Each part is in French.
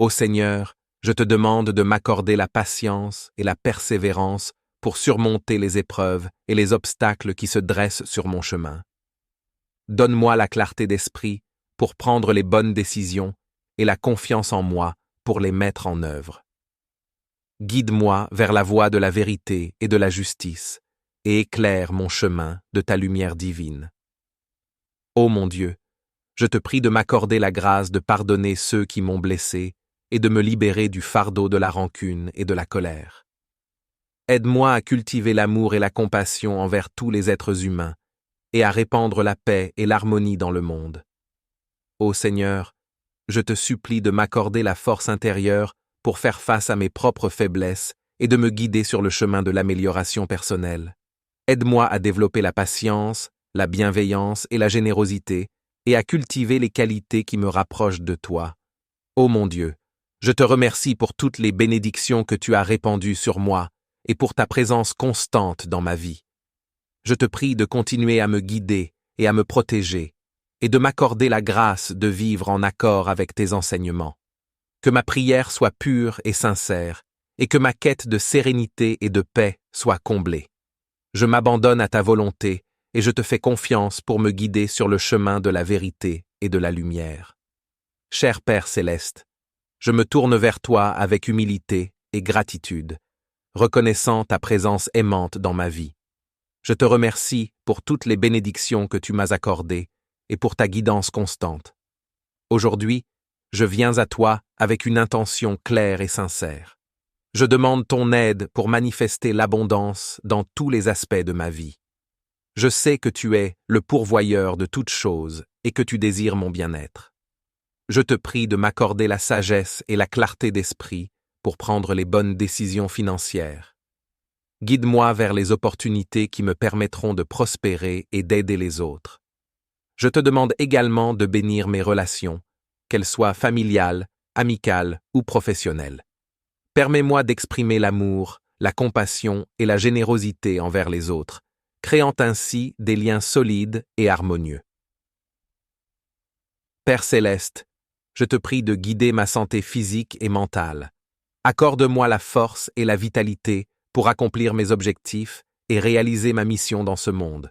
Ô Seigneur, je te demande de m'accorder la patience et la persévérance pour surmonter les épreuves et les obstacles qui se dressent sur mon chemin. Donne-moi la clarté d'esprit pour prendre les bonnes décisions et la confiance en moi pour les mettre en œuvre. Guide-moi vers la voie de la vérité et de la justice, et éclaire mon chemin de ta lumière divine. Ô mon Dieu, je te prie de m'accorder la grâce de pardonner ceux qui m'ont blessé et de me libérer du fardeau de la rancune et de la colère. Aide-moi à cultiver l'amour et la compassion envers tous les êtres humains et à répandre la paix et l'harmonie dans le monde. Ô Seigneur, je te supplie de m'accorder la force intérieure pour faire face à mes propres faiblesses et de me guider sur le chemin de l'amélioration personnelle. Aide-moi à développer la patience, la bienveillance et la générosité et à cultiver les qualités qui me rapprochent de toi. Ô mon Dieu, je te remercie pour toutes les bénédictions que tu as répandues sur moi et pour ta présence constante dans ma vie. Je te prie de continuer à me guider et à me protéger, et de m'accorder la grâce de vivre en accord avec tes enseignements. Que ma prière soit pure et sincère, et que ma quête de sérénité et de paix soit comblée. Je m'abandonne à ta volonté, et je te fais confiance pour me guider sur le chemin de la vérité et de la lumière. Cher Père céleste, je me tourne vers toi avec humilité et gratitude, reconnaissant ta présence aimante dans ma vie. Je te remercie pour toutes les bénédictions que tu m'as accordées et pour ta guidance constante. Aujourd'hui, je viens à toi avec une intention claire et sincère. Je demande ton aide pour manifester l'abondance dans tous les aspects de ma vie. Je sais que tu es le pourvoyeur de toutes choses et que tu désires mon bien-être. Je te prie de m'accorder la sagesse et la clarté d'esprit pour prendre les bonnes décisions financières. Guide-moi vers les opportunités qui me permettront de prospérer et d'aider les autres. Je te demande également de bénir mes relations, qu'elles soient familiales, amicales ou professionnelles. Permets-moi d'exprimer l'amour, la compassion et la générosité envers les autres, créant ainsi des liens solides et harmonieux. Père céleste, je te prie de guider ma santé physique et mentale. Accorde-moi la force et la vitalité pour accomplir mes objectifs et réaliser ma mission dans ce monde.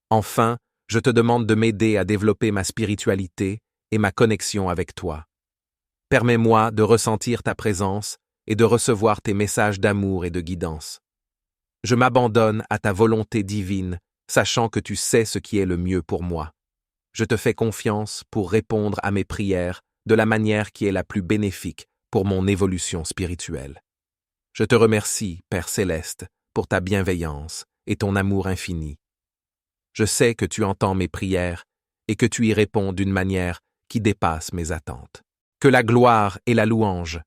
Enfin, je te demande de m'aider à développer ma spiritualité et ma connexion avec toi. Permets-moi de ressentir ta présence et de recevoir tes messages d'amour et de guidance. Je m'abandonne à ta volonté divine, sachant que tu sais ce qui est le mieux pour moi. Je te fais confiance pour répondre à mes prières de la manière qui est la plus bénéfique pour mon évolution spirituelle. Je te remercie, Père céleste, pour ta bienveillance et ton amour infini. Je sais que tu entends mes prières et que tu y réponds d'une manière qui dépasse mes attentes. Que la gloire et la louange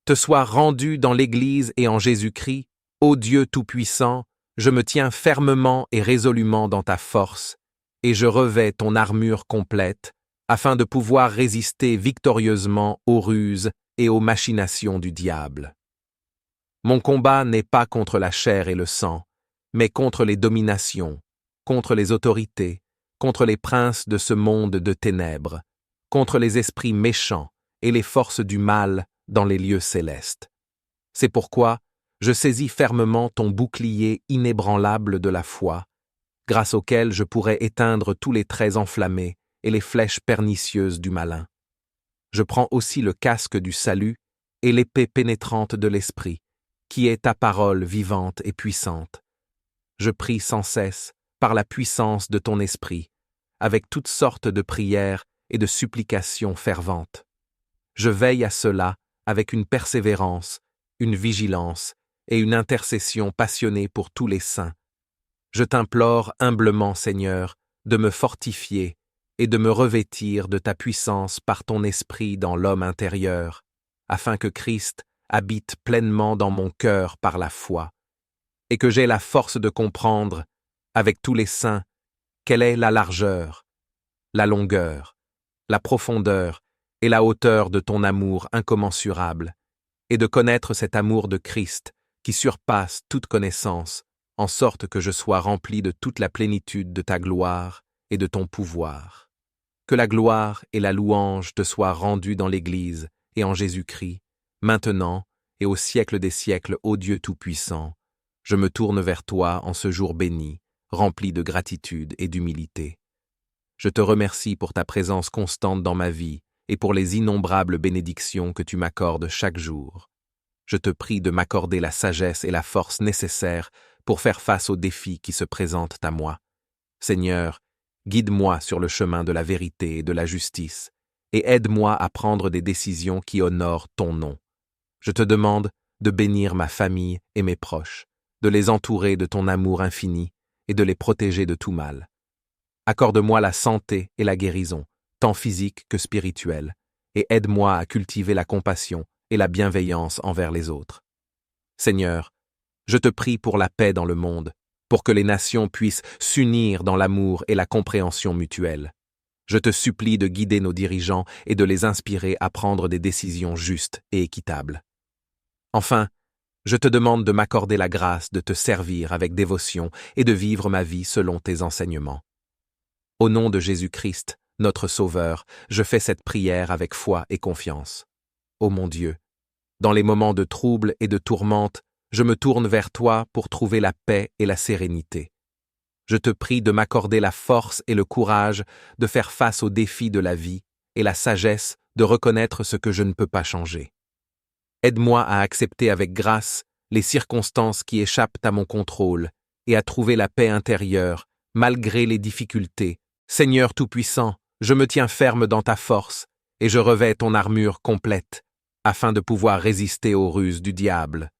te soient rendues dans l'Église et en Jésus-Christ. Ô Dieu Tout-Puissant, je me tiens fermement et résolument dans ta force, et je revêts ton armure complète, afin de pouvoir résister victorieusement aux ruses et aux machinations du diable. Mon combat n'est pas contre la chair et le sang, mais contre les dominations, contre les autorités, contre les princes de ce monde de ténèbres, contre les esprits méchants et les forces du mal dans les lieux célestes. C'est pourquoi je saisis fermement ton bouclier inébranlable de la foi, grâce auquel je pourrais éteindre tous les traits enflammés et les flèches pernicieuses du malin. Je prends aussi le casque du salut et l'épée pénétrante de l'esprit, qui est ta parole vivante et puissante. Je prie sans cesse, par la puissance de ton esprit, avec toutes sortes de prières et de supplications ferventes. Je veille à cela avec une persévérance, une vigilance et une intercession passionnée pour tous les saints. Je t'implore humblement, Seigneur, de me fortifier et de me revêtir de ta puissance par ton esprit dans l'homme intérieur, afin que Christ habite pleinement dans mon cœur par la foi, et que j'aie la force de comprendre, avec tous les saints, quelle est la largeur, la longueur, la profondeur et la hauteur de ton amour incommensurable, et de connaître cet amour de Christ qui surpasse toute connaissance, en sorte que je sois rempli de toute la plénitude de ta gloire et de ton pouvoir. Que la gloire et la louange te soient rendues dans l'Église et en Jésus-Christ, maintenant et au siècle des siècles, ô Dieu Tout-Puissant. Je me tourne vers toi en ce jour béni, rempli de gratitude et d'humilité. Je te remercie pour ta présence constante dans ma vie et pour les innombrables bénédictions que tu m'accordes chaque jour. Je te prie de m'accorder la sagesse et la force nécessaires pour faire face aux défis qui se présentent à moi. Seigneur, guide-moi sur le chemin de la vérité et de la justice, et aide-moi à prendre des décisions qui honorent ton nom. Je te demande de bénir ma famille et mes proches, de les entourer de ton amour infini et de les protéger de tout mal. Accorde-moi la santé et la guérison, tant physique que spirituelle, et aide-moi à cultiver la compassion et la bienveillance envers les autres. Seigneur, je te prie pour la paix dans le monde, pour que les nations puissent s'unir dans l'amour et la compréhension mutuelle. Je te supplie de guider nos dirigeants et de les inspirer à prendre des décisions justes et équitables. Enfin, je te demande de m'accorder la grâce de te servir avec dévotion et de vivre ma vie selon tes enseignements. Au nom de Jésus-Christ, notre Sauveur, je fais cette prière avec foi et confiance. Ô mon Dieu, dans les moments de trouble et de tourmente, je me tourne vers toi pour trouver la paix et la sérénité. Je te prie de m'accorder la force et le courage de faire face aux défis de la vie et la sagesse de reconnaître ce que je ne peux pas changer. Aide-moi à accepter avec grâce les circonstances qui échappent à mon contrôle et à trouver la paix intérieure, malgré les difficultés. Seigneur Tout-Puissant, je me tiens ferme dans ta force et je revêts ton armure complète, afin de pouvoir résister aux ruses du diable.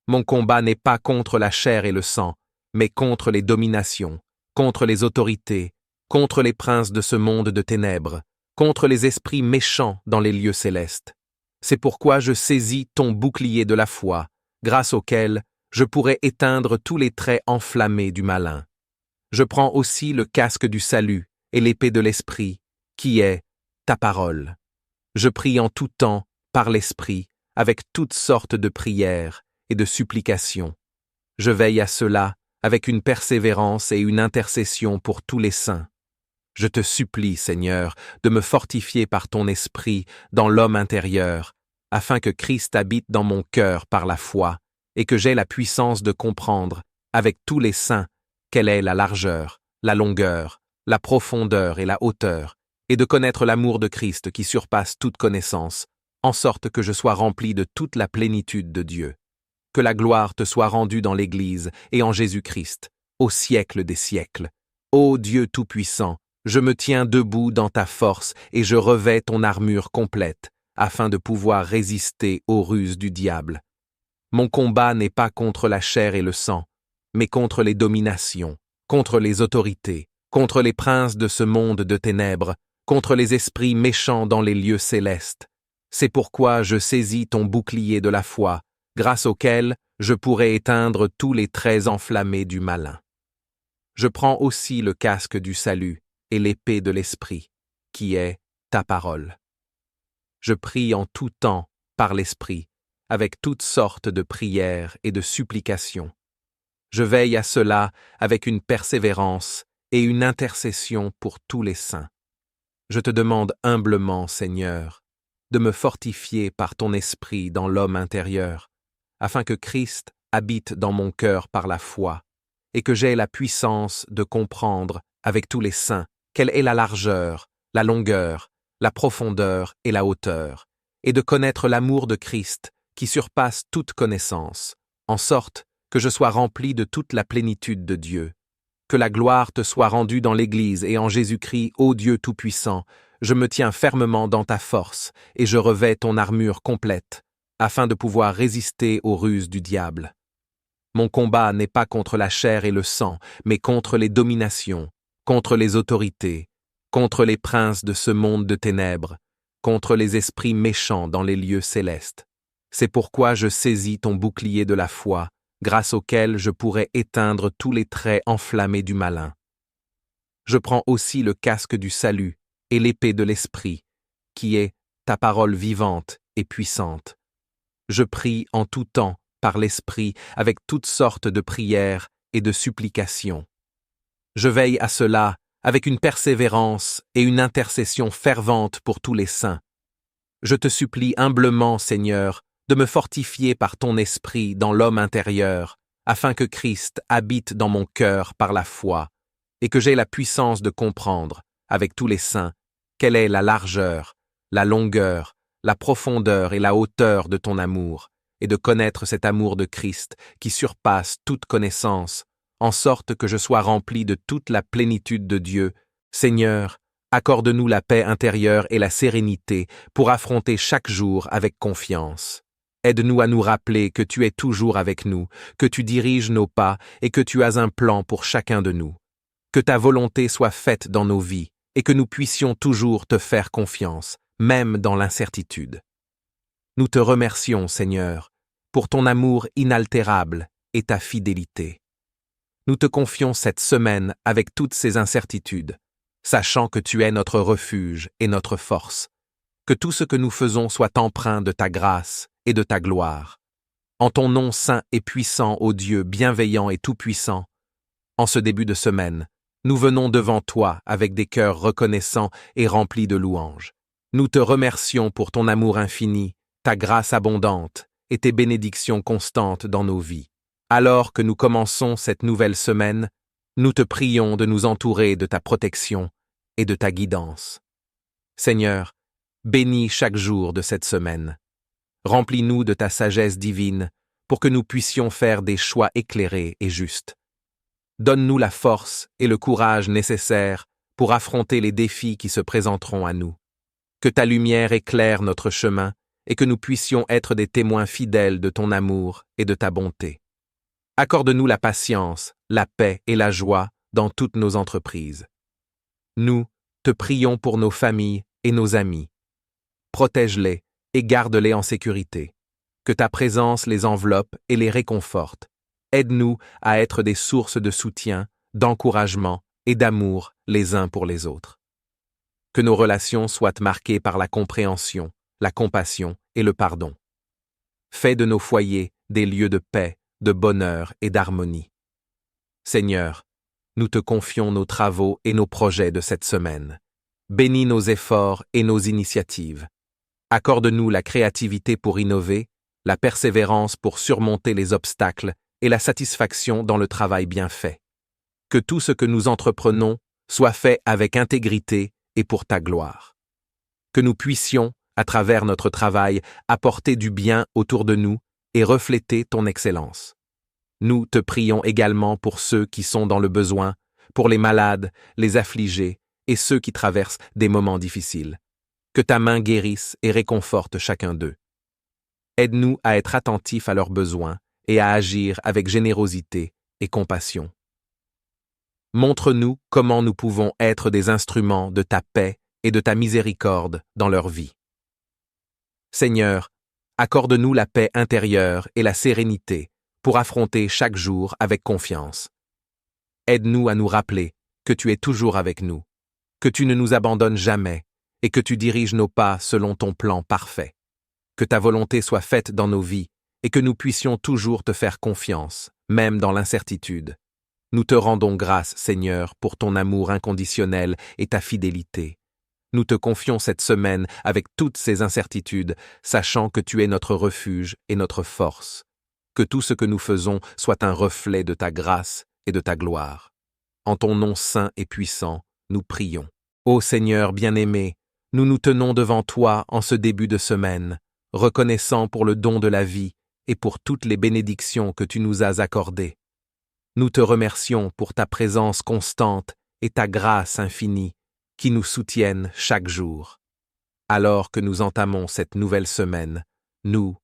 Mon combat n'est pas contre la chair et le sang, mais contre les dominations, contre les autorités, contre les princes de ce monde de ténèbres, contre les esprits méchants dans les lieux célestes. C'est pourquoi je saisis ton bouclier de la foi, grâce auquel je pourrai éteindre tous les traits enflammés du malin. Je prends aussi le casque du salut et l'épée de l'esprit, qui est ta parole. Je prie en tout temps, par l'esprit, avec toutes sortes de prières et de supplications. Je veille à cela avec une persévérance et une intercession pour tous les saints. Je te supplie, Seigneur, de me fortifier par ton esprit dans l'homme intérieur, afin que Christ habite dans mon cœur par la foi, et que j'aie la puissance de comprendre, avec tous les saints, quelle est la largeur, la longueur, la profondeur et la hauteur, et de connaître l'amour de Christ qui surpasse toute connaissance, en sorte que je sois rempli de toute la plénitude de Dieu. Que la gloire te soit rendue dans l'Église et en Jésus-Christ, au siècle des siècles. Ô Dieu Tout-Puissant, je me tiens debout dans ta force et je revêts ton armure complète, afin de pouvoir résister aux ruses du diable. Mon combat n'est pas contre la chair et le sang, mais contre les dominations, contre les autorités, contre les princes de ce monde de ténèbres, contre les esprits méchants dans les lieux célestes. C'est pourquoi je saisis ton bouclier de la foi, grâce auquel je pourrai éteindre tous les traits enflammés du malin. Je prends aussi le casque du salut et l'épée de l'esprit, qui est ta parole. Je prie en tout temps par l'esprit, avec toutes sortes de prières et de supplications. Je veille à cela avec une persévérance et une intercession pour tous les saints. Je te demande humblement, Seigneur, de me fortifier par ton esprit dans l'homme intérieur, afin que Christ habite dans mon cœur par la foi, et que j'aie la puissance de comprendre, avec tous les saints, quelle est la largeur, la longueur, la profondeur et la hauteur, et de connaître l'amour de Christ qui surpasse toute connaissance, en sorte que je sois rempli de toute la plénitude de Dieu. Que la gloire te soit rendue dans l'Église et en Jésus-Christ, ô Dieu Tout-Puissant, je me tiens fermement dans ta force, et je revêts ton armure complète, afin de pouvoir résister aux ruses du diable. Mon combat n'est pas contre la chair et le sang, mais contre les dominations, contre les autorités, contre les princes de ce monde de ténèbres, contre les esprits méchants dans les lieux célestes. C'est pourquoi je saisis ton bouclier de la foi, grâce auquel je pourrai éteindre tous les traits enflammés du malin. Je prends aussi le casque du salut et l'épée de l'esprit, qui est ta parole vivante et puissante. Je prie en tout temps par l'esprit avec toutes sortes de prières et de supplications. Je veille à cela avec une persévérance et une intercession fervente pour tous les saints. Je te supplie humblement, Seigneur, de me fortifier par ton esprit dans l'homme intérieur, afin que Christ habite dans mon cœur par la foi, et que j'aie la puissance de comprendre, avec tous les saints, quelle est la largeur, la longueur, la profondeur et la hauteur de ton amour, et de connaître cet amour de Christ qui surpasse toute connaissance, en sorte que je sois rempli de toute la plénitude de Dieu. Seigneur, accorde-nous la paix intérieure et la sérénité pour affronter chaque jour avec confiance. Aide-nous à nous rappeler que tu es toujours avec nous, que tu diriges nos pas et que tu as un plan pour chacun de nous. Que ta volonté soit faite dans nos vies et que nous puissions toujours te faire confiance, même dans l'incertitude. Nous te remercions, Seigneur, pour ton amour inaltérable et ta fidélité. Nous te confions cette semaine avec toutes ces incertitudes, sachant que tu es notre refuge et notre force. Que tout ce que nous faisons soit empreint de ta grâce et de ta gloire. En ton nom saint et puissant, ô Dieu bienveillant et tout-puissant, en ce début de semaine, nous venons devant toi avec des cœurs reconnaissants et remplis de louanges. Nous te remercions pour ton amour infini, ta grâce abondante et tes bénédictions constantes dans nos vies. Alors que nous commençons cette nouvelle semaine, nous te prions de nous entourer de ta protection et de ta guidance. Seigneur, bénis chaque jour de cette semaine. Remplis-nous de ta sagesse divine pour que nous puissions faire des choix éclairés et justes. Donne-nous la force et le courage nécessaires pour affronter les défis qui se présenteront à nous. Que ta lumière éclaire notre chemin et que nous puissions être des témoins fidèles de ton amour et de ta bonté. Accorde-nous la patience, la paix et la joie dans toutes nos entreprises. Nous te prions pour nos familles et nos amis. Protège-les et garde-les en sécurité. Que ta présence les enveloppe et les réconforte. Aide-nous à être des sources de soutien, d'encouragement et d'amour les uns pour les autres. Que nos relations soient marquées par la compréhension, la compassion et le pardon. Fais de nos foyers des lieux de paix, de bonheur et d'harmonie. Seigneur, nous te confions nos travaux et nos projets de cette semaine. Bénis nos efforts et nos initiatives. Accorde-nous la créativité pour innover, la persévérance pour surmonter les obstacles et la satisfaction dans le travail bien fait. Que tout ce que nous entreprenons soit fait avec intégrité et pour ta gloire. Que nous puissions, à travers notre travail, apporter du bien autour de nous et refléter ton excellence. Nous te prions également pour ceux qui sont dans le besoin, pour les malades, les affligés et ceux qui traversent des moments difficiles. Que ta main guérisse et réconforte chacun d'eux. Aide-nous à être attentifs à leurs besoins et à agir avec générosité et compassion. Montre-nous comment nous pouvons être des instruments de ta paix et de ta miséricorde dans leur vie. Seigneur, accorde-nous la paix intérieure et la sérénité pour affronter chaque jour avec confiance. Aide-nous à nous rappeler que tu es toujours avec nous, que tu ne nous abandonnes jamais et que tu diriges nos pas selon ton plan parfait. Que ta volonté soit faite dans nos vies et que nous puissions toujours te faire confiance, même dans l'incertitude. Nous te rendons grâce, Seigneur, pour ton amour inconditionnel et ta fidélité. Nous te confions cette semaine avec toutes ces incertitudes, sachant que tu es notre refuge et notre force. Que tout ce que nous faisons soit un reflet de ta grâce et de ta gloire. En ton nom saint et puissant, nous prions. Ô Seigneur bien-aimé, nous nous tenons devant toi en ce début de semaine, reconnaissant pour le don de la vie et pour toutes les bénédictions que tu nous as accordées. Nous te remercions pour ta présence constante et ta grâce infinie qui nous soutiennent chaque jour. Alors que nous entamons cette nouvelle semaine, nous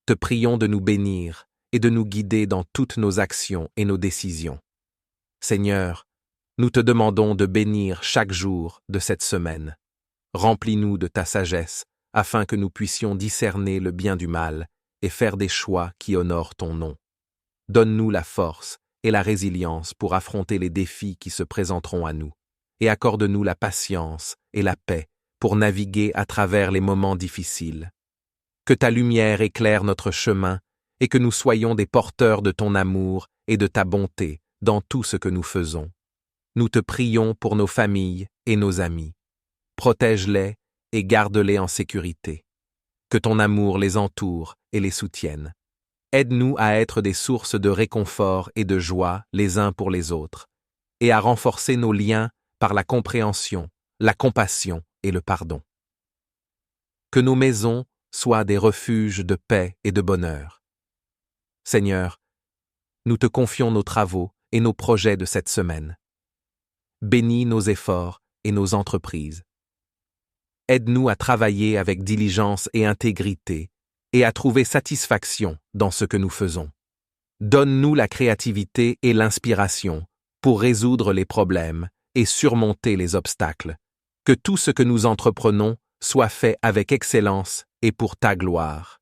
te prions de nous bénir et de nous guider dans toutes nos actions et nos décisions. Seigneur, nous te demandons de bénir chaque jour de cette semaine. Remplis-nous de ta sagesse afin que nous puissions discerner le bien du mal et faire des choix qui honorent ton nom. Donne-nous la force et la résilience pour affronter les défis qui se présenteront à nous, et accorde-nous la patience et la paix pour naviguer à travers les moments difficiles. Que ta lumière éclaire notre chemin et que nous soyons des porteurs de ton amour et de ta bonté dans tout ce que nous faisons. Nous te prions pour nos familles et nos amis. Protège-les et garde-les en sécurité. que ton amour les entoure et les soutienne. Aide-nous à être des sources de réconfort et de joie les uns pour les autres, et à renforcer nos liens par la compréhension, la compassion et le pardon. Que nos maisons soient des refuges de paix et de bonheur. Seigneur, nous te confions nos travaux et nos projets de cette semaine. Bénis nos efforts et nos entreprises. Aide-nous à travailler avec diligence et intégrité et à trouver satisfaction dans ce que nous faisons. Donne-nous la créativité et l'inspiration pour résoudre les problèmes et surmonter les obstacles. Que tout ce que nous entreprenons soit fait avec excellence et pour ta gloire.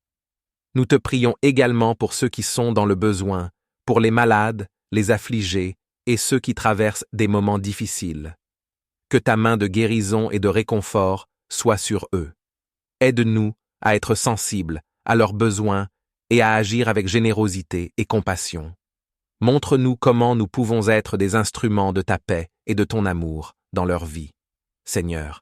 Nous te prions également pour ceux qui sont dans le besoin, pour les malades, les affligés et ceux qui traversent des moments difficiles. Que ta main de guérison et de réconfort soit sur eux. Aide-nous à être sensibles à leurs besoins et à agir avec générosité et compassion. Montre-nous comment nous pouvons être des instruments de ta paix et de ton amour dans leur vie. Seigneur,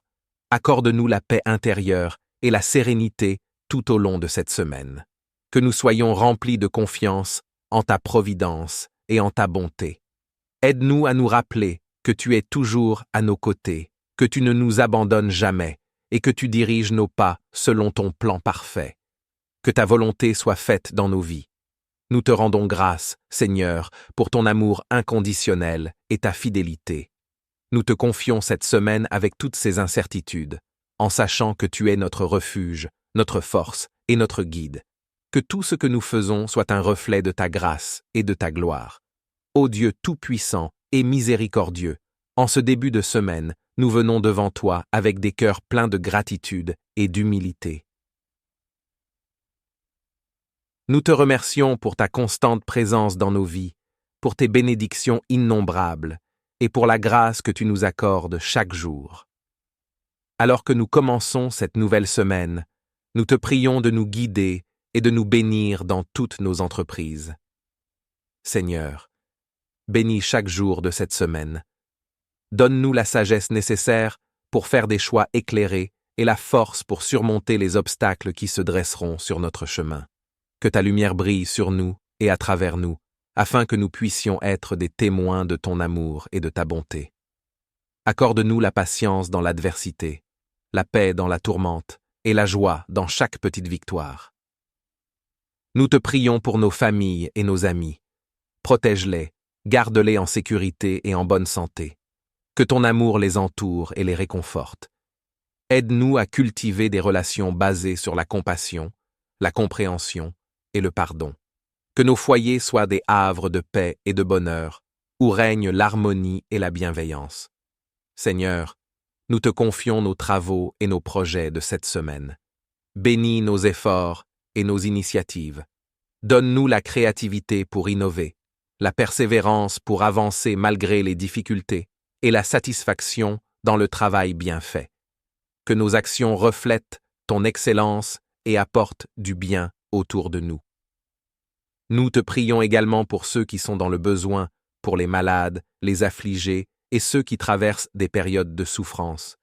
accorde-nous la paix intérieure et la sérénité tout au long de cette semaine. Que nous soyons remplis de confiance en ta providence et en ta bonté. Aide-nous à nous rappeler que tu es toujours à nos côtés, que tu ne nous abandonnes jamais et que tu diriges nos pas selon ton plan parfait. Que ta volonté soit faite dans nos vies. Nous te rendons grâce, Seigneur, pour ton amour inconditionnel et ta fidélité. Nous te confions cette semaine avec toutes ces incertitudes, en sachant que tu es notre refuge, notre force et notre guide. Que tout ce que nous faisons soit un reflet de ta grâce et de ta gloire. Ô Dieu tout-puissant et miséricordieux, en ce début de semaine, nous venons devant toi avec des cœurs pleins de gratitude et d'humilité. Nous te remercions pour ta constante présence dans nos vies, pour tes bénédictions innombrables et pour la grâce que tu nous accordes chaque jour. Alors que nous commençons cette nouvelle semaine, nous te prions de nous guider et de nous bénir dans toutes nos entreprises. Seigneur, bénis chaque jour de cette semaine. Donne-nous la sagesse nécessaire pour faire des choix éclairés et la force pour surmonter les obstacles qui se dresseront sur notre chemin. Que ta lumière brille sur nous et à travers nous, afin que nous puissions être des témoins de ton amour et de ta bonté. Accorde-nous la patience dans l'adversité, la paix dans la tourmente et la joie dans chaque petite victoire. Nous te prions pour nos familles et nos amis. Protège-les, garde-les en sécurité et en bonne santé. Que ton amour les entoure et les réconforte. Aide-nous à cultiver des relations basées sur la compassion, la compréhension et le pardon. Que nos foyers soient des havres de paix et de bonheur, où règne l'harmonie et la bienveillance. Seigneur, nous te confions nos travaux et nos projets de cette semaine. Bénis nos efforts et nos initiatives. Donne-nous la créativité pour innover, la persévérance pour avancer malgré les difficultés et la satisfaction dans le travail bien fait. Que nos actions reflètent ton excellence et apportent du bien autour de nous. Nous te prions également pour ceux qui sont dans le besoin, pour les malades, les affligés et ceux qui traversent des périodes de souffrance.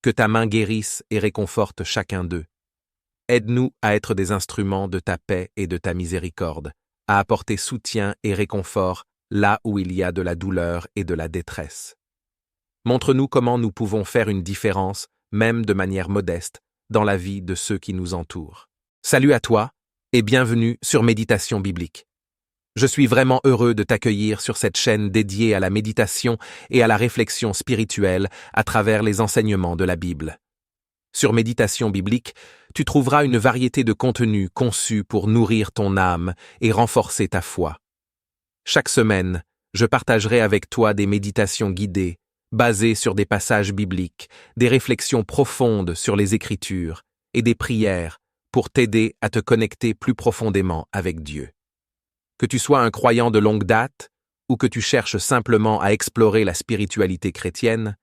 Que ta main guérisse et réconforte chacun d'eux. Aide-nous à être des instruments de ta paix et de ta miséricorde, à apporter soutien et réconfort là où il y a de la douleur et de la détresse. Montre-nous comment nous pouvons faire une différence, même de manière modeste, dans la vie de ceux qui nous entourent. Salut à toi et bienvenue sur Méditation biblique. Je suis vraiment heureux de t'accueillir sur cette chaîne dédiée à la méditation et à la réflexion spirituelle à travers les enseignements de la Bible. Sur Méditation biblique, tu trouveras une variété de contenus conçus pour nourrir ton âme et renforcer ta foi. Chaque semaine, je partagerai avec toi des méditations guidées, basées sur des passages bibliques, des réflexions profondes sur les Écritures et des prières pour t'aider à te connecter plus profondément avec Dieu. Que tu sois un croyant de longue date ou que tu cherches simplement à explorer la spiritualité chrétienne,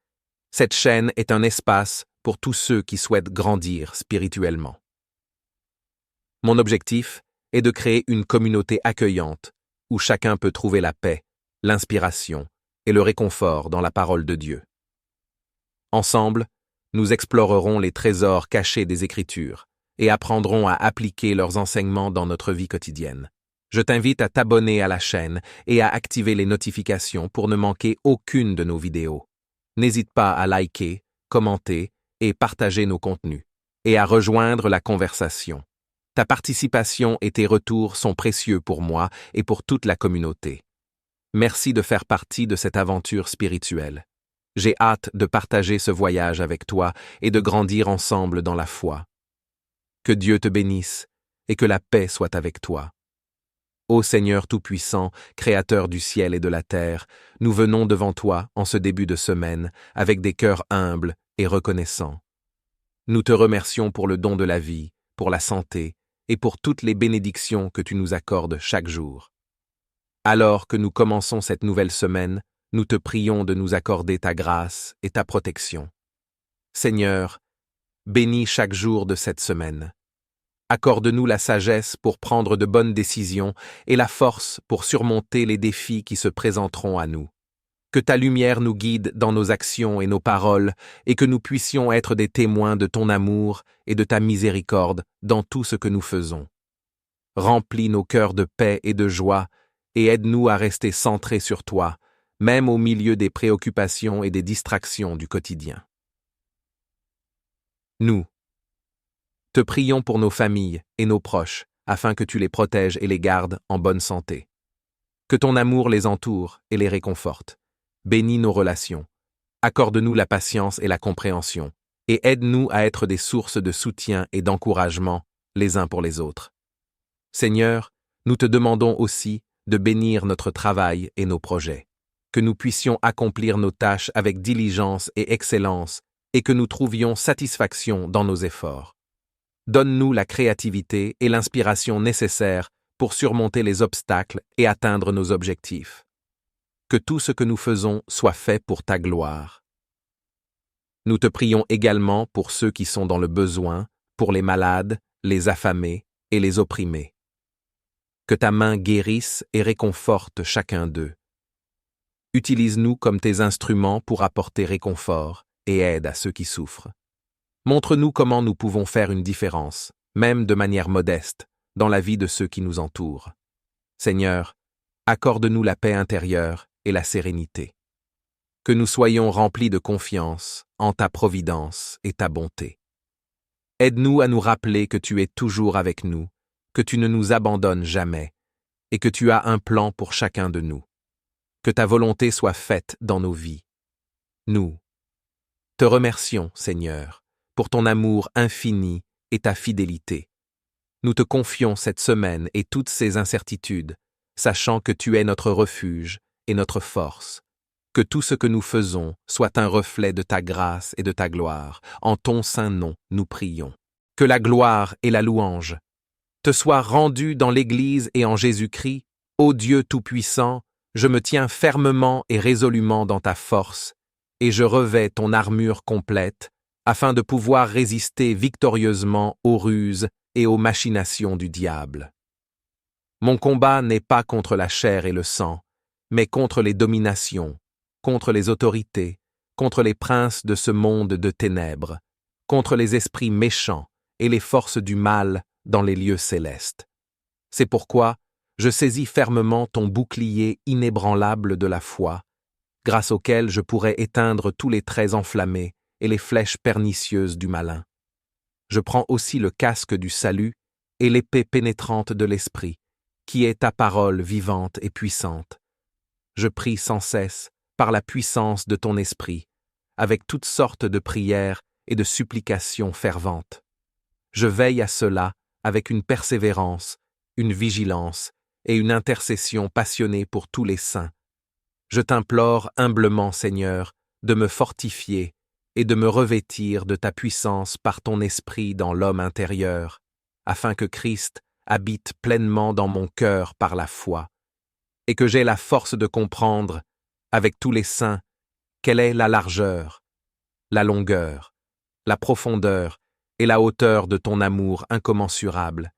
cette chaîne est un espace pour tous ceux qui souhaitent grandir spirituellement. Mon objectif est de créer une communauté accueillante où chacun peut trouver la paix, l'inspiration et le réconfort dans la parole de Dieu. Ensemble, nous explorerons les trésors cachés des Écritures, et apprendront à appliquer leurs enseignements dans notre vie quotidienne. Je t'invite à t'abonner à la chaîne et à activer les notifications pour ne manquer aucune de nos vidéos. N'hésite pas à liker, commenter et partager nos contenus, et à rejoindre la conversation. Ta participation et tes retours sont précieux pour moi et pour toute la communauté. Merci de faire partie de cette aventure spirituelle. J'ai hâte de partager ce voyage avec toi et de grandir ensemble dans la foi. Que Dieu te bénisse et que la paix soit avec toi. Ô Seigneur Tout-Puissant, Créateur du ciel et de la terre, nous venons devant toi en ce début de semaine avec des cœurs humbles et reconnaissants. Nous te remercions pour le don de la vie, pour la santé et pour toutes les bénédictions que tu nous accordes chaque jour. Alors que nous commençons cette nouvelle semaine, nous te prions de nous accorder ta grâce et ta protection. Seigneur, bénis chaque jour de cette semaine. Accorde-nous la sagesse pour prendre de bonnes décisions et la force pour surmonter les défis qui se présenteront à nous. Que ta lumière nous guide dans nos actions et nos paroles et que nous puissions être des témoins de ton amour et de ta miséricorde dans tout ce que nous faisons. Remplis nos cœurs de paix et de joie et aide-nous à rester centrés sur toi, même au milieu des préoccupations et des distractions du quotidien. Nous te prions pour nos familles et nos proches, afin que tu les protèges et les gardes en bonne santé. Que ton amour les entoure et les réconforte. Bénis nos relations. Accorde-nous la patience et la compréhension, et aide-nous à être des sources de soutien et d'encouragement les uns pour les autres. Seigneur, nous te demandons aussi de bénir notre travail et nos projets, que nous puissions accomplir nos tâches avec diligence et excellence, et que nous trouvions satisfaction dans nos efforts. Donne-nous la créativité et l'inspiration nécessaires pour surmonter les obstacles et atteindre nos objectifs. Que tout ce que nous faisons soit fait pour ta gloire. Nous te prions également pour ceux qui sont dans le besoin, pour les malades, les affamés et les opprimés. Que ta main guérisse et réconforte chacun d'eux. Utilise-nous comme tes instruments pour apporter réconfort et aide à ceux qui souffrent. Montre-nous comment nous pouvons faire une différence, même de manière modeste, dans la vie de ceux qui nous entourent. Seigneur, accorde-nous la paix intérieure et la sérénité. Que nous soyons remplis de confiance en ta providence et ta bonté. Aide-nous à nous rappeler que tu es toujours avec nous, que tu ne nous abandonnes jamais, et que tu as un plan pour chacun de nous. Que ta volonté soit faite dans nos vies. Nous te remercions, Seigneur, pour ton amour infini et ta fidélité. Nous te confions cette semaine et toutes ces incertitudes, sachant que tu es notre refuge et notre force. Que tout ce que nous faisons soit un reflet de ta grâce et de ta gloire. En ton saint nom, nous prions. Que la gloire et la louange te soient rendues dans l'Église et en Jésus-Christ. Ô Dieu Tout-Puissant, je me tiens fermement et résolument dans ta force, et je revêts ton armure complète, afin de pouvoir résister victorieusement aux ruses et aux machinations du diable. Mon combat n'est pas contre la chair et le sang, mais contre les dominations, contre les autorités, contre les princes de ce monde de ténèbres, contre les esprits méchants et les forces du mal dans les lieux célestes. C'est pourquoi je saisis fermement ton bouclier inébranlable de la foi, grâce auquel je pourrai éteindre tous les traits enflammés et les flèches pernicieuses du malin. Je prends aussi le casque du salut et l'épée pénétrante de l'esprit, qui est ta parole vivante et puissante. Je prie sans cesse, par la puissance de ton esprit, avec toutes sortes de prières et de supplications ferventes. Je veille à cela avec une persévérance, une vigilance et une intercession passionnée pour tous les saints. Je t'implore humblement, Seigneur, de me fortifier et de me revêtir de ta puissance par ton esprit dans l'homme intérieur, afin que Christ habite pleinement dans mon cœur par la foi, et que j'aie la force de comprendre, avec tous les saints, quelle est la largeur, la longueur, la profondeur et la hauteur de ton amour incommensurable,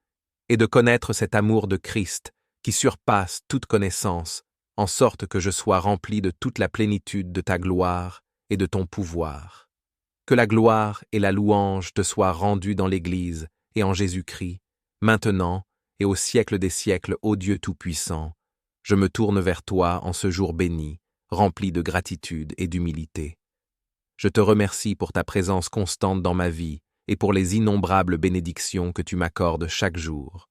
et de connaître cet amour de Christ qui surpasse toute connaissance, en sorte que je sois rempli de toute la plénitude de ta gloire et de ton pouvoir. Que la gloire et la louange te soient rendues dans l'Église et en Jésus-Christ, maintenant et au siècle des siècles, ô Dieu Tout-Puissant. Je me tourne vers toi en ce jour béni, rempli de gratitude et d'humilité. Je te remercie pour ta présence constante dans ma vie et pour les innombrables bénédictions que tu m'accordes chaque jour.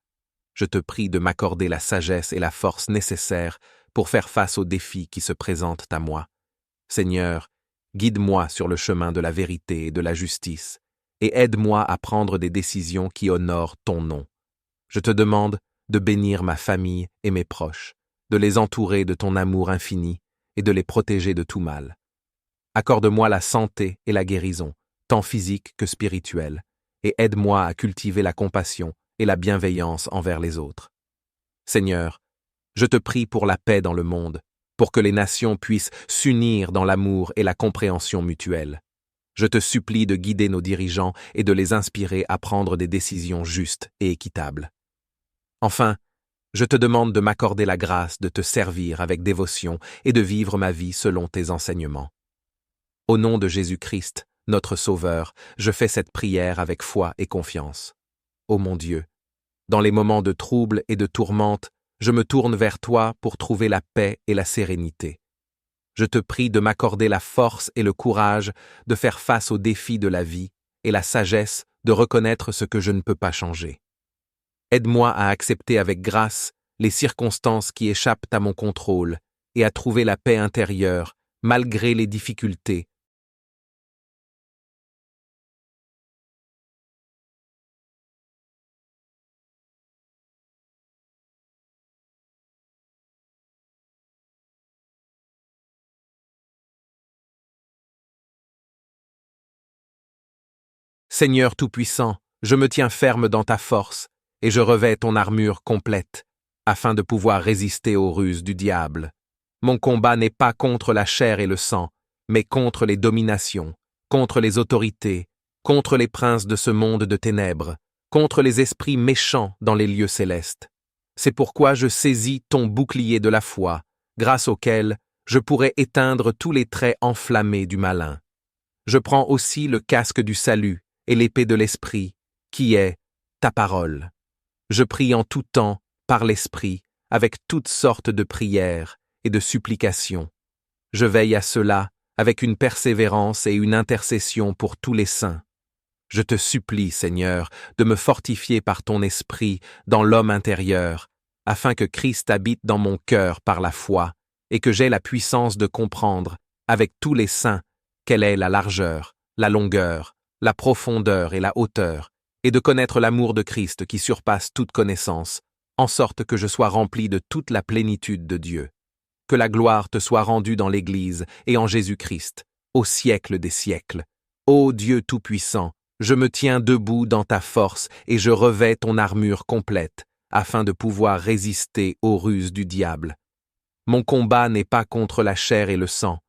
Je te prie de m'accorder la sagesse et la force nécessaires pour faire face aux défis qui se présentent à moi. Seigneur, guide-moi sur le chemin de la vérité et de la justice, et aide-moi à prendre des décisions qui honorent ton nom. Je te demande de bénir ma famille et mes proches, de les entourer de ton amour infini et de les protéger de tout mal. Accorde-moi la santé et la guérison, tant physique que spirituelle, et aide-moi à cultiver la compassion et la bienveillance envers les autres. Seigneur, je te prie pour la paix dans le monde, pour que les nations puissent s'unir dans l'amour et la compréhension mutuelle. Je te supplie de guider nos dirigeants et de les inspirer à prendre des décisions justes et équitables. Enfin, je te demande de m'accorder la grâce de te servir avec dévotion et de vivre ma vie selon tes enseignements. Au nom de Jésus-Christ, notre Sauveur, je fais cette prière avec foi et confiance. Ô mon Dieu, dans les moments de trouble et de tourmente, je me tourne vers toi pour trouver la paix et la sérénité. Je te prie de m'accorder la force et le courage de faire face aux défis de la vie et la sagesse de reconnaître ce que je ne peux pas changer. Aide-moi à accepter avec grâce les circonstances qui échappent à mon contrôle et à trouver la paix intérieure malgré les difficultés. Seigneur Tout-Puissant, je me tiens ferme dans ta force et je revêts ton armure complète, afin de pouvoir résister aux ruses du diable. Mon combat n'est pas contre la chair et le sang, mais contre les dominations, contre les autorités, contre les princes de ce monde de ténèbres, contre les esprits méchants dans les lieux célestes. C'est pourquoi je saisis ton bouclier de la foi, grâce auquel je pourrai éteindre tous les traits enflammés du malin. Je prends aussi le casque du salut et l'épée de l'esprit, qui est ta parole. Je prie en tout temps, par l'Esprit, avec toutes sortes de prières et de supplications. Je veille à cela avec une persévérance et une intercession pour tous les saints. Je te supplie, Seigneur, de me fortifier par ton Esprit dans l'homme intérieur, afin que Christ habite dans mon cœur par la foi, et que j'aie la puissance de comprendre, avec tous les saints, quelle est la largeur, la longueur, la profondeur et la hauteur, et de connaître l'amour de Christ qui surpasse toute connaissance, en sorte que je sois rempli de toute la plénitude de Dieu. Que la gloire te soit rendue dans l'Église et en Jésus-Christ, au siècle des siècles. Ô Dieu Tout-Puissant, je me tiens debout dans ta force et je revêts ton armure complète, afin de pouvoir résister aux ruses du diable. Mon combat n'est pas contre la chair et le sang,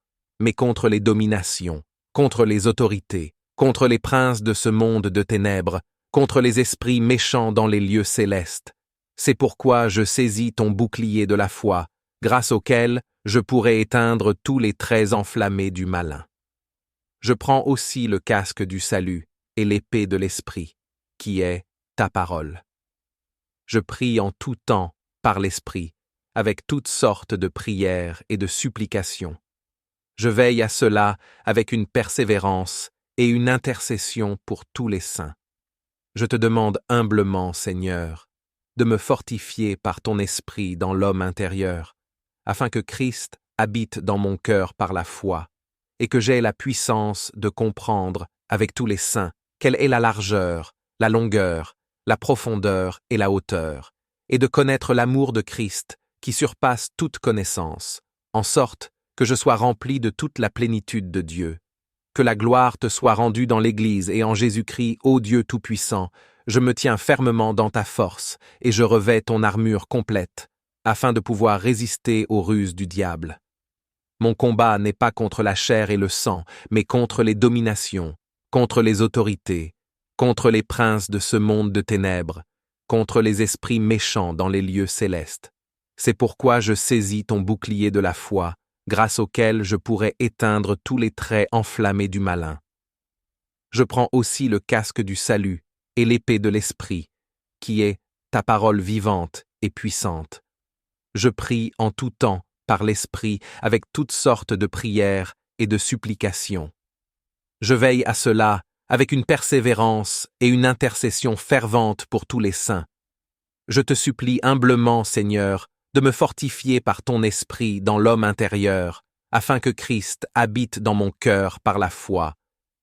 mais contre les dominations, contre les autorités, contre les princes de ce monde de ténèbres, contre les esprits méchants dans les lieux célestes. C'est pourquoi je saisis ton bouclier de la foi, grâce auquel je pourrai éteindre tous les traits enflammés du malin. Je prends aussi le casque du salut et l'épée de l'esprit, qui est ta parole. Je prie en tout temps par l'Esprit, avec toutes sortes de prières et de supplications. Je veille à cela avec une persévérance et une intercession pour tous les saints. Je te demande humblement, Seigneur, de me fortifier par ton esprit dans l'homme intérieur, afin que Christ habite dans mon cœur par la foi, et que j'aie la puissance de comprendre, avec tous les saints, quelle est la largeur, la longueur, la profondeur et la hauteur, et de connaître l'amour de Christ qui surpasse toute connaissance, en sorte que je sois rempli de toute la plénitude de Dieu. Que la gloire te soit rendue dans l'Église et en Jésus-Christ, ô Dieu Tout-Puissant, je me tiens fermement dans ta force et je revêts ton armure complète, afin de pouvoir résister aux ruses du diable. Mon combat n'est pas contre la chair et le sang, mais contre les dominations, contre les autorités, contre les princes de ce monde de ténèbres, contre les esprits méchants dans les lieux célestes. C'est pourquoi je saisis ton bouclier de la foi, grâce auquel je pourrai éteindre tous les traits enflammés du malin. Je prends aussi le casque du salut et l'épée de l'Esprit, qui est ta parole vivante et puissante. Je prie en tout temps, par l'Esprit, avec toutes sortes de prières et de supplications. Je veille à cela avec une persévérance et une intercession fervente pour tous les saints. Je te supplie humblement, Seigneur, de me fortifier par ton esprit dans l'homme intérieur, afin que Christ habite dans mon cœur par la foi,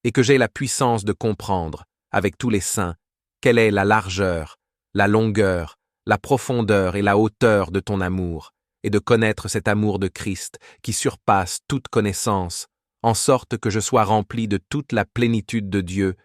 et que j'aie la puissance de comprendre, avec tous les saints, quelle est la largeur, la longueur, la profondeur et la hauteur de ton amour, et de connaître cet amour de Christ qui surpasse toute connaissance, en sorte que je sois rempli de toute la plénitude de Dieu.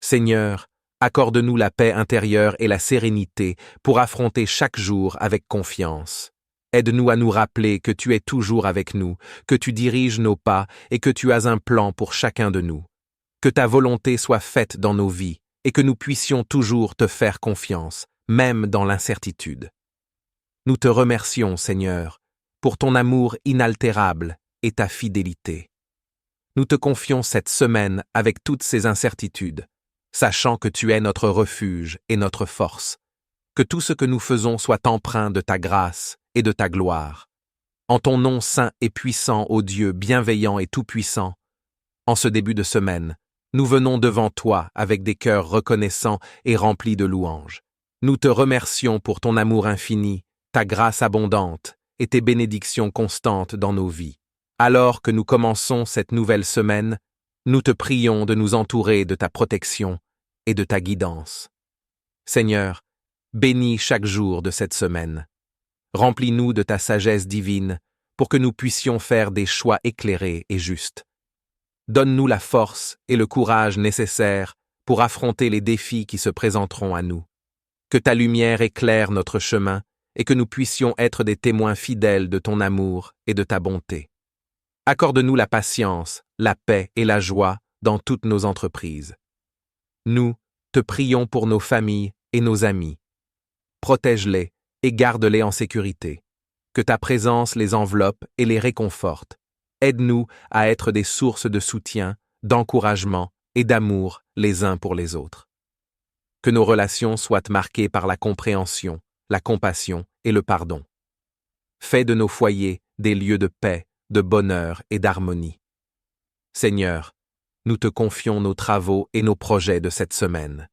Seigneur, accorde-nous la paix intérieure et la sérénité pour affronter chaque jour avec confiance. Aide-nous à nous rappeler que tu es toujours avec nous, que tu diriges nos pas et que tu as un plan pour chacun de nous. Que ta volonté soit faite dans nos vies et que nous puissions toujours te faire confiance, même dans l'incertitude. Nous te remercions, Seigneur, pour ton amour inaltérable et ta fidélité. Nous te confions cette semaine avec toutes ces incertitudes, sachant que tu es notre refuge et notre force, que tout ce que nous faisons soit empreint de ta grâce et de ta gloire. En ton nom saint et puissant, ô Dieu bienveillant et tout-puissant, en ce début de semaine, nous venons devant toi avec des cœurs reconnaissants et remplis de louanges. Nous te remercions pour ton amour infini, ta grâce abondante et tes bénédictions constantes dans nos vies. Alors que nous commençons cette nouvelle semaine, nous te prions de nous entourer de ta protection et de ta guidance. Seigneur, bénis chaque jour de cette semaine. Remplis-nous de ta sagesse divine pour que nous puissions faire des choix éclairés et justes. Donne-nous la force et le courage nécessaires pour affronter les défis qui se présenteront à nous. Que ta lumière éclaire notre chemin et que nous puissions être des témoins fidèles de ton amour et de ta bonté. Accorde-nous la patience, la paix et la joie dans toutes nos entreprises. Nous te prions pour nos familles et nos amis. Protège-les et garde-les en sécurité. Que ta présence les enveloppe et les réconforte. Aide-nous à être des sources de soutien, d'encouragement et d'amour les uns pour les autres. Que nos relations soient marquées par la compréhension, la compassion et le pardon. Fais de nos foyers des lieux de paix, de bonheur et d'harmonie. Seigneur, nous te confions nos travaux et nos projets de cette semaine.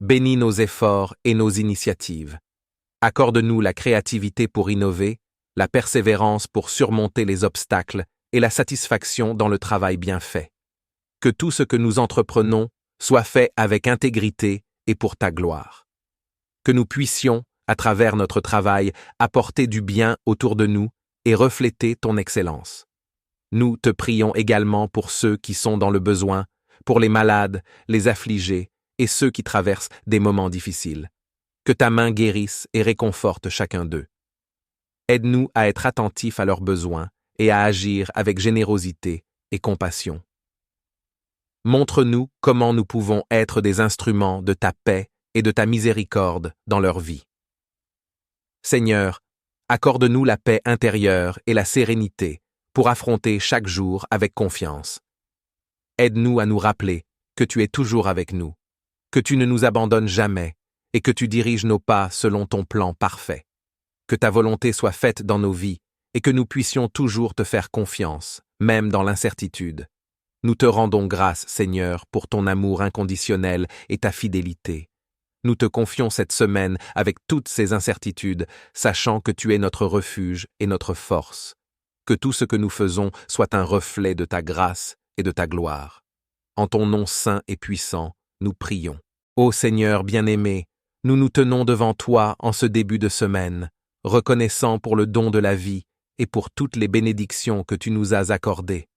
Bénis nos efforts et nos initiatives. Accorde-nous la créativité pour innover, la persévérance pour surmonter les obstacles et la satisfaction dans le travail bien fait. Que tout ce que nous entreprenons soit fait avec intégrité et pour ta gloire. Que nous puissions, à travers notre travail, apporter du bien autour de nous et refléter ton excellence. Nous te prions également pour ceux qui sont dans le besoin, pour les malades, les affligés et ceux qui traversent des moments difficiles. Que ta main guérisse et réconforte chacun d'eux. Aide-nous à être attentifs à leurs besoins et à agir avec générosité et compassion. Montre-nous comment nous pouvons être des instruments de ta paix et de ta miséricorde dans leur vie. Seigneur, accorde-nous la paix intérieure et la sérénité pour affronter chaque jour avec confiance. Aide-nous à nous rappeler que tu es toujours avec nous, que tu ne nous abandonnes jamais et que tu diriges nos pas selon ton plan parfait. Que ta volonté soit faite dans nos vies et que nous puissions toujours te faire confiance, même dans l'incertitude. Nous te rendons grâce, Seigneur, pour ton amour inconditionnel et ta fidélité. Nous te confions cette semaine avec toutes ces incertitudes, sachant que tu es notre refuge et notre force. Que tout ce que nous faisons soit un reflet de ta grâce et de ta gloire. En ton nom saint et puissant, nous prions. Ô Seigneur bien-aimé, nous nous tenons devant toi en ce début de semaine, reconnaissant pour le don de la vie et pour toutes les bénédictions que tu nous as accordées.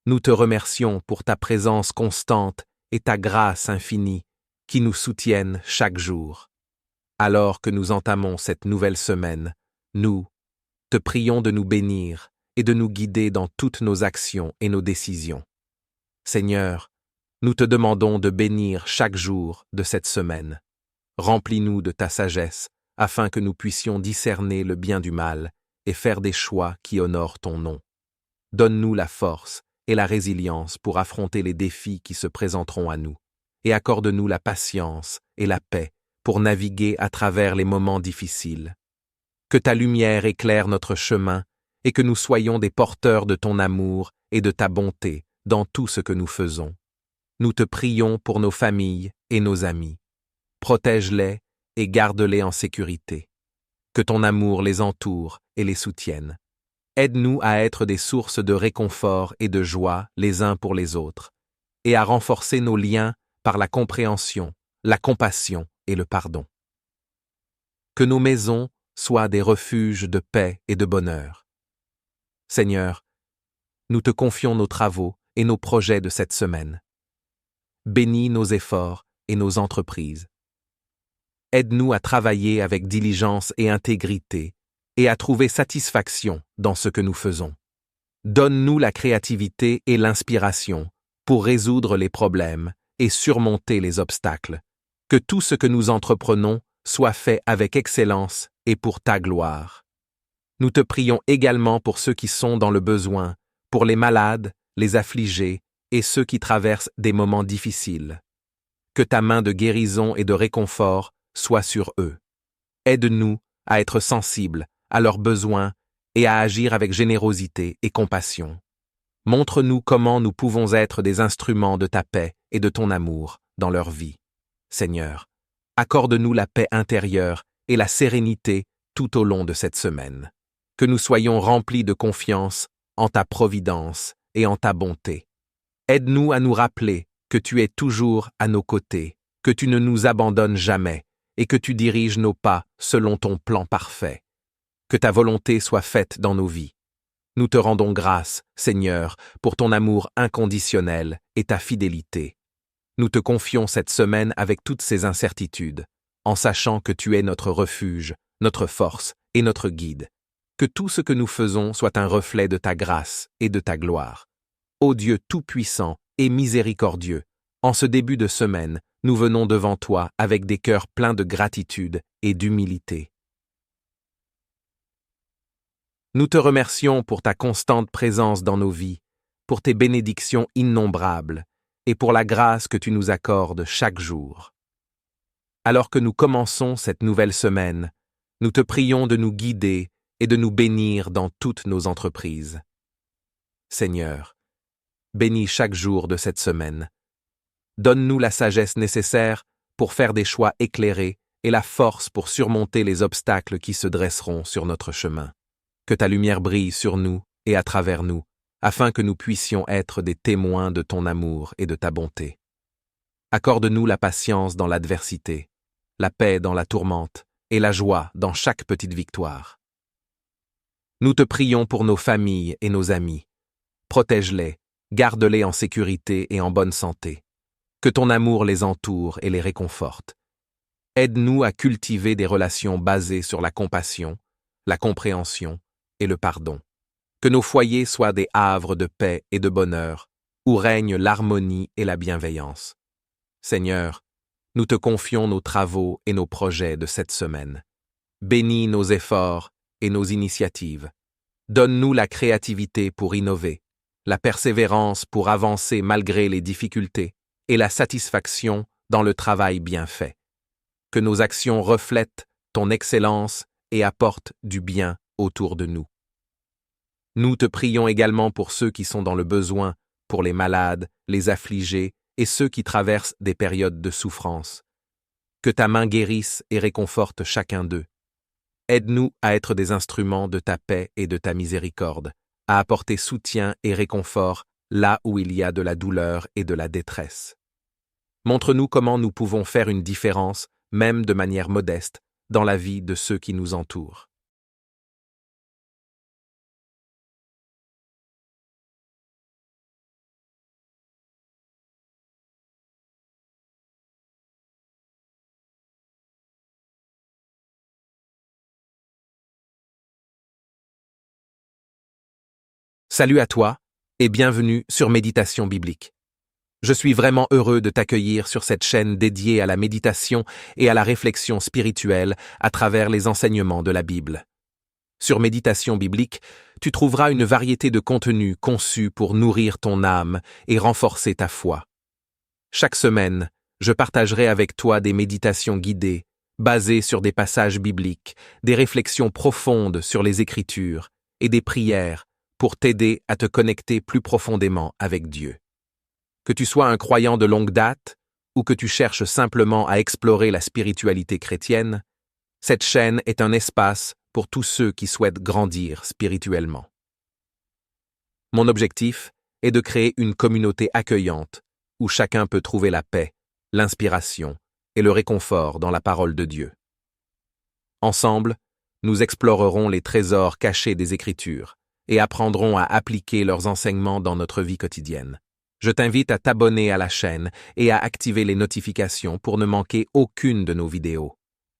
Nous te remercions pour ta présence constante et ta grâce infinie qui nous soutiennent chaque jour. Alors que nous entamons cette nouvelle semaine, nous te prions de nous bénir et de nous guider dans toutes nos actions et nos décisions. Seigneur, nous te demandons de bénir chaque jour de cette semaine. Remplis-nous de ta sagesse, afin que nous puissions discerner le bien du mal et faire des choix qui honorent ton nom. Donne-nous la force et la résilience pour affronter les défis qui se présenteront à nous, et accorde-nous la patience et la paix pour naviguer à travers les moments difficiles. Que ta lumière éclaire notre chemin et que nous soyons des porteurs de ton amour et de ta bonté dans tout ce que nous faisons. Nous te prions pour nos familles et nos amis. Protège-les et garde-les en sécurité. Que ton amour les entoure et les soutienne. Aide-nous à être des sources de réconfort et de joie les uns pour les autres, et à renforcer nos liens par la compréhension, la compassion et le pardon. Que nos maisons soient des refuges de paix et de bonheur. Seigneur, nous te confions nos travaux et nos projets de cette semaine. Bénis nos efforts et nos entreprises. Aide-nous à travailler avec diligence et intégrité et à trouver satisfaction dans ce que nous faisons. Donne-nous la créativité et l'inspiration pour résoudre les problèmes et surmonter les obstacles. Que tout ce que nous entreprenons soit fait avec excellence et pour ta gloire. Nous te prions également pour ceux qui sont dans le besoin, pour les malades, les affligés et ceux qui traversent des moments difficiles. Que ta main de guérison et de réconfort soit sur eux. Aide-nous à être sensibles à leurs besoins et à agir avec générosité et compassion. Montre-nous comment nous pouvons être des instruments de ta paix et de ton amour dans leur vie. Seigneur, accorde-nous la paix intérieure et la sérénité tout au long de cette semaine. Que nous soyons remplis de confiance en ta providence et en ta bonté. Aide-nous à nous rappeler que tu es toujours à nos côtés, que tu ne nous abandonnes jamais et que tu diriges nos pas selon ton plan parfait. Que ta volonté soit faite dans nos vies. Nous te rendons grâce, Seigneur, pour ton amour inconditionnel et ta fidélité. Nous te confions cette semaine avec toutes ces incertitudes, en sachant que tu es notre refuge, notre force et notre guide. Que tout ce que nous faisons soit un reflet de ta grâce et de ta gloire. Ô Dieu tout-puissant et miséricordieux, en ce début de semaine, nous venons devant toi avec des cœurs pleins de gratitude et d'humilité. Nous te remercions pour ta constante présence dans nos vies, pour tes bénédictions innombrables et pour la grâce que tu nous accordes chaque jour. Alors que nous commençons cette nouvelle semaine, nous te prions de nous guider et de nous bénir dans toutes nos entreprises. Seigneur, bénis chaque jour de cette semaine. Donne-nous la sagesse nécessaire pour faire des choix éclairés et la force pour surmonter les obstacles qui se dresseront sur notre chemin. Que ta lumière brille sur nous et à travers nous, afin que nous puissions être des témoins de ton amour et de ta bonté. Accorde-nous la patience dans l'adversité, la paix dans la tourmente et la joie dans chaque petite victoire. Nous te prions pour nos familles et nos amis. Protège-les, garde-les en sécurité et en bonne santé. Que ton amour les entoure et les réconforte. Aide-nous à cultiver des relations basées sur la compassion, la compréhension et le pardon. Que nos foyers soient des havres de paix et de bonheur, où règne l'harmonie et la bienveillance. Seigneur, nous te confions nos travaux et nos projets de cette semaine. Bénis nos efforts et nos initiatives. Donne-nous la créativité pour innover, la persévérance pour avancer malgré les difficultés et la satisfaction dans le travail bien fait. Que nos actions reflètent ton excellence et apportent du bien autour de nous. Nous te prions également pour ceux qui sont dans le besoin, pour les malades, les affligés et ceux qui traversent des périodes de souffrance. Que ta main guérisse et réconforte chacun d'eux. Aide-nous à être des instruments de ta paix et de ta miséricorde, à apporter soutien et réconfort là où il y a de la douleur et de la détresse. Montre-nous comment nous pouvons faire une différence, même de manière modeste, dans la vie de ceux qui nous entourent. Salut à toi et bienvenue sur Méditation biblique. Je suis vraiment heureux de t'accueillir sur cette chaîne dédiée à la méditation et à la réflexion spirituelle à travers les enseignements de la Bible. Sur Méditation biblique, tu trouveras une variété de contenus conçus pour nourrir ton âme et renforcer ta foi. Chaque semaine, je partagerai avec toi des méditations guidées, basées sur des passages bibliques, des réflexions profondes sur les Écritures et des prières pour t'aider à te connecter plus profondément avec Dieu. Que tu sois un croyant de longue date ou que tu cherches simplement à explorer la spiritualité chrétienne, cette chaîne est un espace pour tous ceux qui souhaitent grandir spirituellement. Mon objectif est de créer une communauté accueillante où chacun peut trouver la paix, l'inspiration et le réconfort dans la parole de Dieu. Ensemble, nous explorerons les trésors cachés des Écritures et apprendrons à appliquer leurs enseignements dans notre vie quotidienne. Je t'invite à t'abonner à la chaîne et à activer les notifications pour ne manquer aucune de nos vidéos.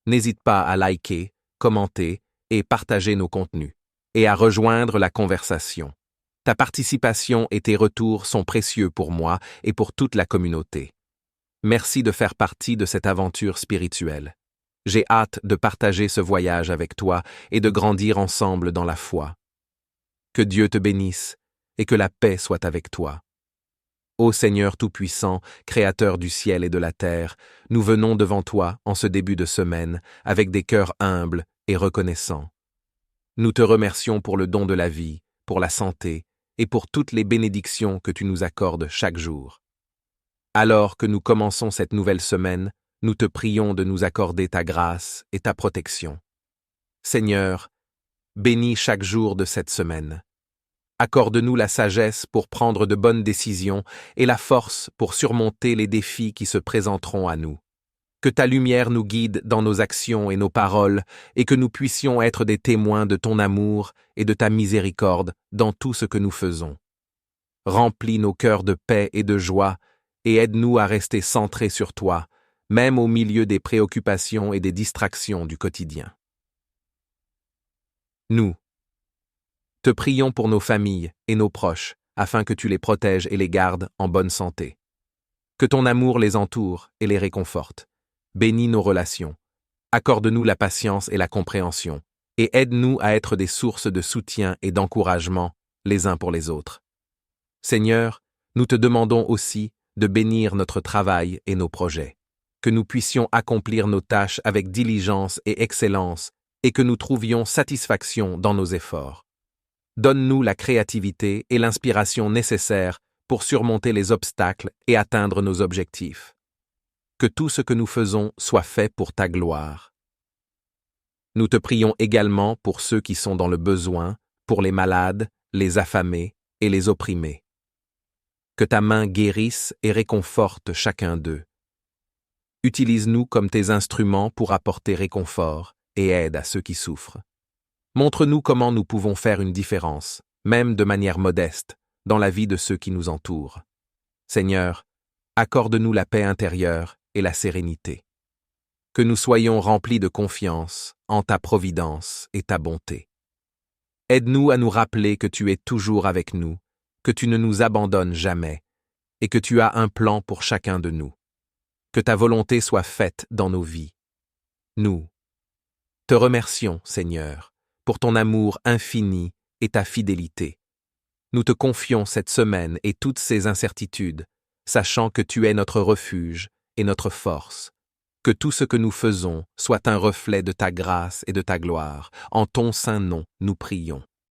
N'hésite pas à liker, commenter et partager nos contenus, et à rejoindre la conversation. Ta participation et tes retours sont précieux pour moi et pour toute la communauté. Merci de faire partie de cette aventure spirituelle. J'ai hâte de partager ce voyage avec toi et de grandir ensemble dans la foi. Que Dieu te bénisse et que la paix soit avec toi. Ô Seigneur Tout-Puissant, Créateur du ciel et de la terre, nous venons devant toi en ce début de semaine avec des cœurs humbles et reconnaissants. Nous te remercions pour le don de la vie, pour la santé et pour toutes les bénédictions que tu nous accordes chaque jour. Alors que nous commençons cette nouvelle semaine, nous te prions de nous accorder ta grâce et ta protection. Seigneur, bénis chaque jour de cette semaine. Accorde-nous la sagesse pour prendre de bonnes décisions et la force pour surmonter les défis qui se présenteront à nous. Que ta lumière nous guide dans nos actions et nos paroles et que nous puissions être des témoins de ton amour et de ta miséricorde dans tout ce que nous faisons. Remplis nos cœurs de paix et de joie et aide-nous à rester centrés sur toi, même au milieu des préoccupations et des distractions du quotidien. Nous te prions pour nos familles et nos proches, afin que tu les protèges et les gardes en bonne santé. Que ton amour les entoure et les réconforte. Bénis nos relations. Accorde-nous la patience et la compréhension, et aide-nous à être des sources de soutien et d'encouragement les uns pour les autres. Seigneur, nous te demandons aussi de bénir notre travail et nos projets, que nous puissions accomplir nos tâches avec diligence et excellence, et que nous trouvions satisfaction dans nos efforts. Donne-nous la créativité et l'inspiration nécessaires pour surmonter les obstacles et atteindre nos objectifs. Que tout ce que nous faisons soit fait pour ta gloire. Nous te prions également pour ceux qui sont dans le besoin, pour les malades, les affamés et les opprimés. Que ta main guérisse et réconforte chacun d'eux. Utilise-nous comme tes instruments pour apporter réconfort et aide à ceux qui souffrent. Montre-nous comment nous pouvons faire une différence, même de manière modeste, dans la vie de ceux qui nous entourent. Seigneur, accorde-nous la paix intérieure et la sérénité. Que nous soyons remplis de confiance en ta providence et ta bonté. Aide-nous à nous rappeler que tu es toujours avec nous, que tu ne nous abandonnes jamais, et que tu as un plan pour chacun de nous. Que ta volonté soit faite dans nos vies. Nous te remercions, Seigneur, pour ton amour infini et ta fidélité. Nous te confions cette semaine et toutes ces incertitudes, sachant que tu es notre refuge et notre force. Que tout ce que nous faisons soit un reflet de ta grâce et de ta gloire. En ton saint nom, nous prions.